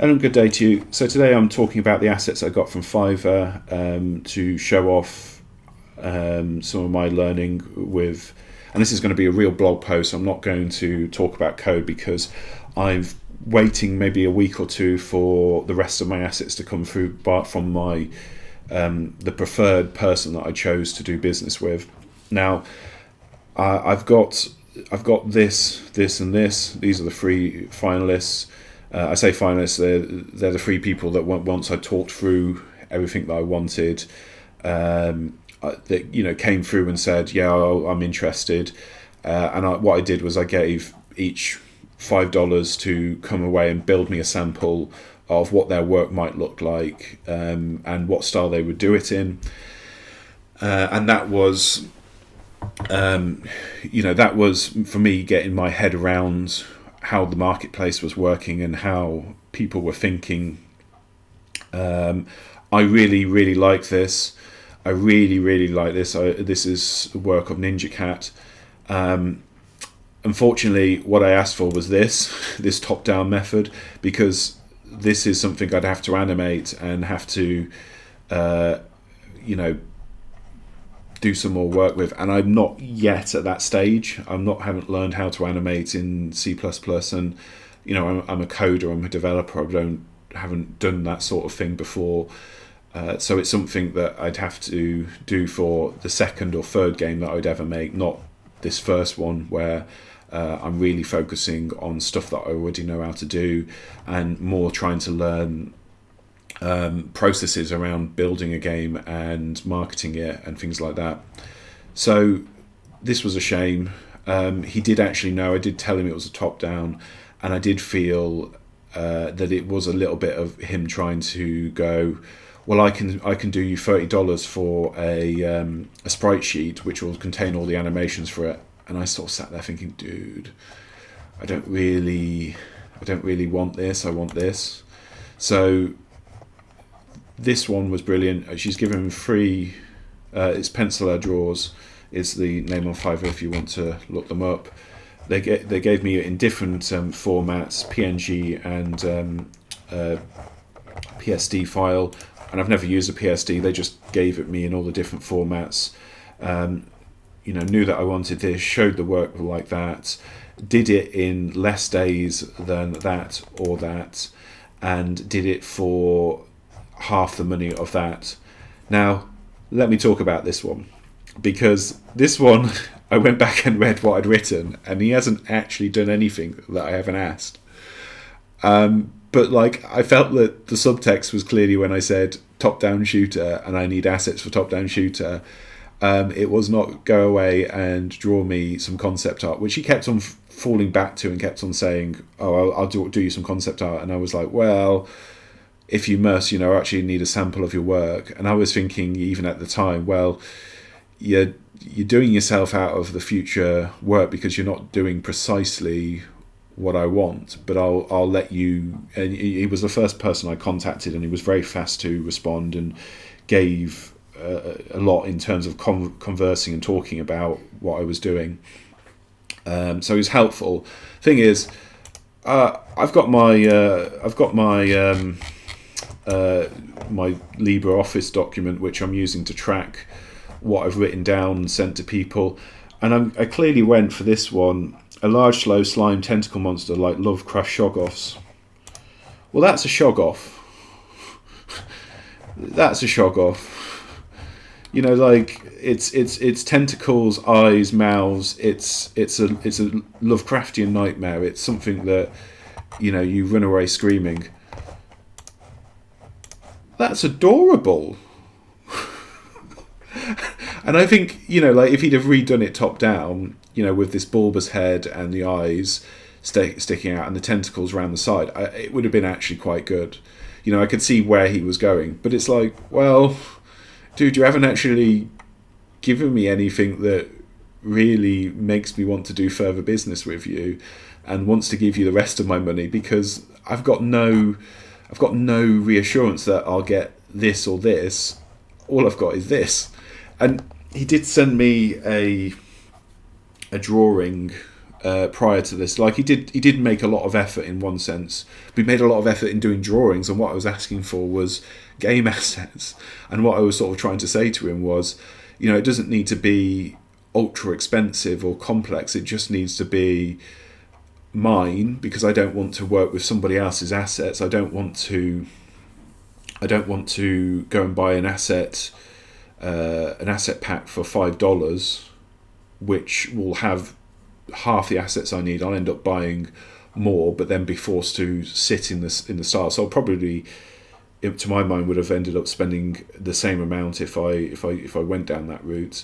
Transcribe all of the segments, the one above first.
Hello, good day to you. So today I'm talking about the assets I got from Fiverr to show off some of my learning with, and this is going to be a real blog post. I'm not going to talk about code because I'm waiting maybe a week or two for the rest of my assets to come through, but from my the preferred person that I chose to do business with. Now, I've got this, and this. These are the three finalists. I say finalists; they're the three people that once I talked through everything that I wanted, that came through and said, "Yeah, I'm interested." What I did was I gave each $5 to come away and build me a sample of what their work might look like, and what style they would do it in, and that was. That was for me getting my head around how the marketplace was working and how people were thinking. I really, really like this. I really, really like this. This is work of Ninja Cat. Unfortunately, what I asked for was this top-down method, because this is something I'd have to animate and have to, do some more work with, and I'm not yet at that stage. Haven't learned how to animate in C++, and I'm a coder, I'm a developer. Haven't done that sort of thing before, so it's something that I'd have to do for the second or third game that I'd ever make, not this first one where I'm really focusing on stuff that I already know how to do and more trying to learn processes around building a game and marketing it and things like that. So this was a shame. He did actually know. I did tell him it was a top down, and I did feel that it was a little bit of him trying to go, well, I can do you $30 for a sprite sheet which will contain all the animations for it. And I sort of sat there thinking, dude, I don't really want this. I want this. So this one was brilliant. She's given him free. It's Penciler Draws is the name on Fiverr if you want to look them up. They gave me in different formats, PNG and PSD file, and I've never used a PSD. They just gave it me in all the different formats. Knew that I wanted this, showed the work like that, did it in less days than that or that, and did it for half the money of that. Now, let me talk about this one, because this one I went back and read what I'd written, and he hasn't actually done anything that I haven't asked. But I felt that the subtext was clearly when I said top-down shooter and I need assets for top-down shooter. It was not go away and draw me some concept art, which he kept on falling back to and kept on saying, "Oh, I'll do you some concept art." And I was like, well, if you must, I actually need a sample of your work. And I was thinking, even at the time, well, you're doing yourself out of the future work because you're not doing precisely what I want, but I'll let you. And he was the first person I contacted, and he was very fast to respond and gave a lot in terms of conversing and talking about what I was doing. So he was helpful. Thing is, I've got my my LibreOffice document, which I'm using to track what I've written down and sent to people, and I clearly went for this one, a large slow slime tentacle monster like Lovecraft Shoggoths. Well, that's a Shoggoth. That's a Shoggoth. It's tentacles, eyes, mouths. It's a Lovecraftian nightmare. It's something that you run away screaming. That's adorable. And I think, if he'd have redone it top down, with this bulbous head and the eyes sticking out and the tentacles around the side, it would have been actually quite good. I could see where he was going. But it's like, well, dude, you haven't actually given me anything that really makes me want to do further business with you and wants to give you the rest of my money, because I've got no reassurance that I'll get this or this. All I've got is this. And he did send me a drawing prior to this. Like he did make a lot of effort in one sense. But he made a lot of effort in doing drawings, and what I was asking for was game assets. And what I was sort of trying to say to him was, it doesn't need to be ultra expensive or complex. It just needs to be mine, because I don't want to work with somebody else's assets. I don't want to go and buy an asset pack for $5, which will have half the assets I need. I'll end up buying more, but then be forced to sit in the style. So I'll probably, to my mind, would have ended up spending the same amount if I went down that route,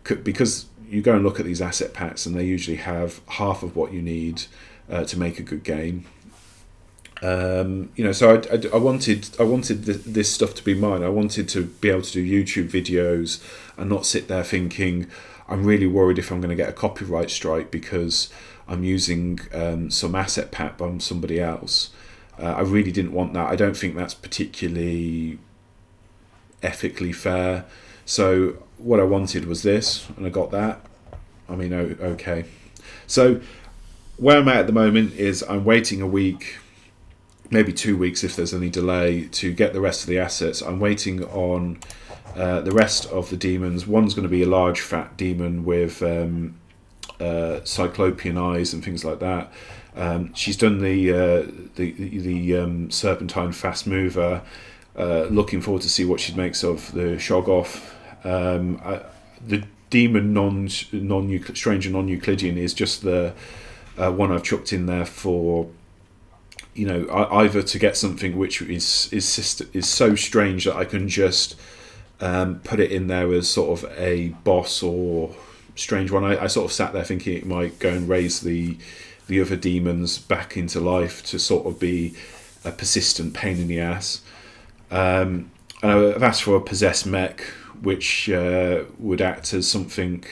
because you go and look at these asset packs and they usually have half of what you need to make a good game. So I wanted this stuff to be mine. I wanted to be able to do YouTube videos and not sit there thinking, I'm really worried if I'm going to get a copyright strike because I'm using some asset pack by somebody else. I really didn't want that. I don't think that's particularly ethically fair. So what I wanted was this, and I got that. I mean, okay. So where I'm at the moment is I'm waiting a week, maybe 2 weeks if there's any delay, to get the rest of the assets. I'm waiting on the rest of the demons. One's going to be a large fat demon with cyclopean eyes and things like that. She's done the serpentine fast mover. Looking forward to see what she makes of the Shoggoth. The demon strange and non-Euclidean is just the one I've chucked in there for, either to get something which is so strange that I can just put it in there as sort of a boss or strange one. I sort of sat there thinking it might go and raise the other demons back into life to sort of be a persistent pain in the ass. And I've asked for a possessed mech, which would act as something,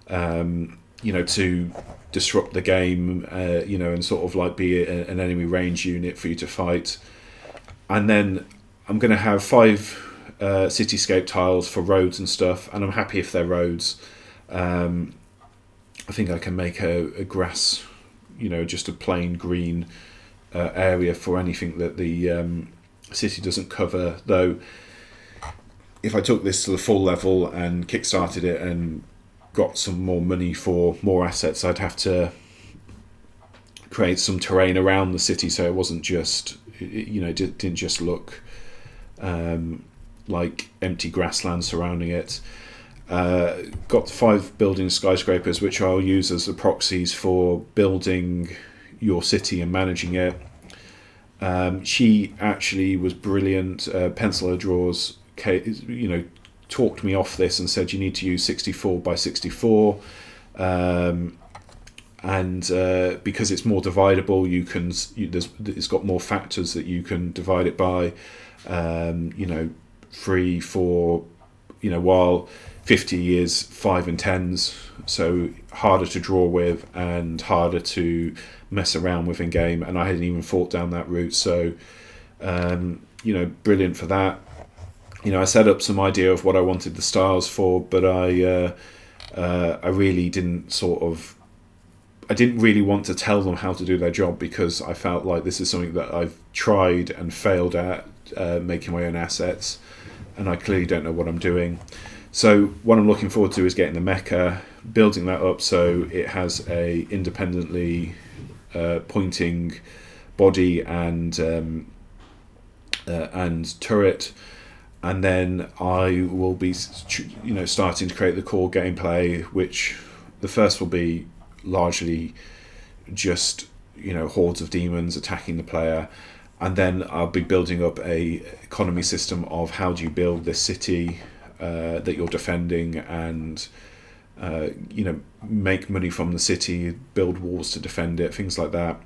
to disrupt the game, and sort of like be an enemy range unit for you to fight. And then I'm going to have 5 cityscape tiles for roads and stuff, and I'm happy if they're roads. I think I can make a grass, just a plain green area for anything that the city doesn't cover, though. If I took this to the full level and kickstarted it and got some more money for more assets, I'd have to create some terrain around the city so it wasn't just, didn't just look like empty grassland surrounding it. Got 5 building skyscrapers, which I'll use as the proxies for building your city and managing it. She actually was brilliant. Pencil Draws, talked me off this and said you need to use 64 by 64, and because it's more dividable, it's got more factors that you can divide it by. 3, 4, while 50 is 5 and 10s, so harder to draw with and harder to mess around with in game. And I hadn't even thought down that route, so brilliant for that. I set up some idea of what I wanted the styles for, but I really didn't I didn't really want to tell them how to do their job, because I felt like this is something that I've tried and failed at, making my own assets, and I clearly don't know what I'm doing. So what I'm looking forward to is getting the mecha, building that up so it has a independently pointing body and turret. And then I will be, starting to create the core gameplay, which the first will be largely just, hordes of demons attacking the player. And then I'll be building up a economy system of how do you build this city that you're defending, and, make money from the city, build walls to defend it, things like that.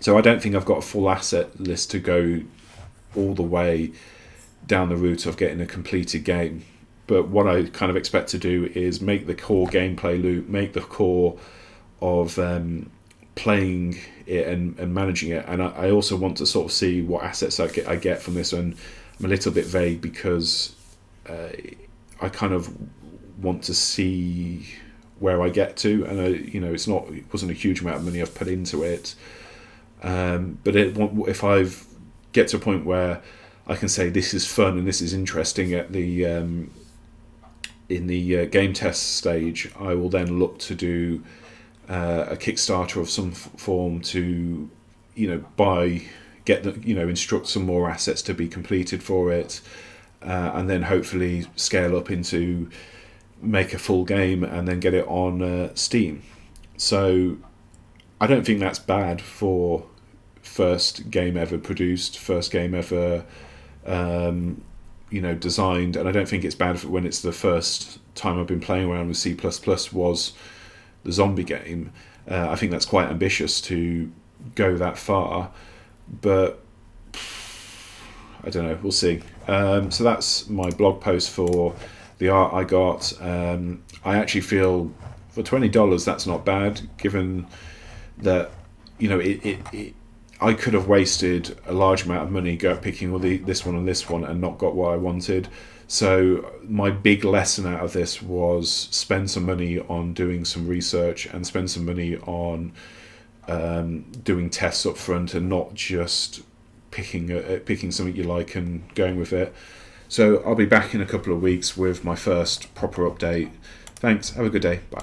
So I don't think I've got a full asset list to go all the way down the route of getting a completed game, but what I kind of expect to do is make the core gameplay loop, make the core of playing it and managing it. And I also want to sort of see what assets I get from this, and I'm a little bit vague because I kind of want to see where I get to, and it wasn't a huge amount of money I've put into it. But if I've get to a point where I can say this is fun and this is interesting at the in the game test stage, I will then look to do a Kickstarter of some form to instruct some more assets to be completed for it, and then hopefully scale up into make a full game and then get it on Steam. So I don't think that's bad for first game ever produced, first game ever designed, and I don't think it's bad when it's the first time I've been playing around with C++ was the zombie game. I think that's quite ambitious to go that far, but I don't know, we'll see. So that's my blog post for the art I got. I actually feel for $20 that's not bad, given that I could have wasted a large amount of money picking this one and this one and not got what I wanted. So my big lesson out of this was spend some money on doing some research and spend some money on doing tests up front, and not just picking something you like and going with it. So I'll be back in a couple of weeks with my first proper update. Thanks, have a good day, bye.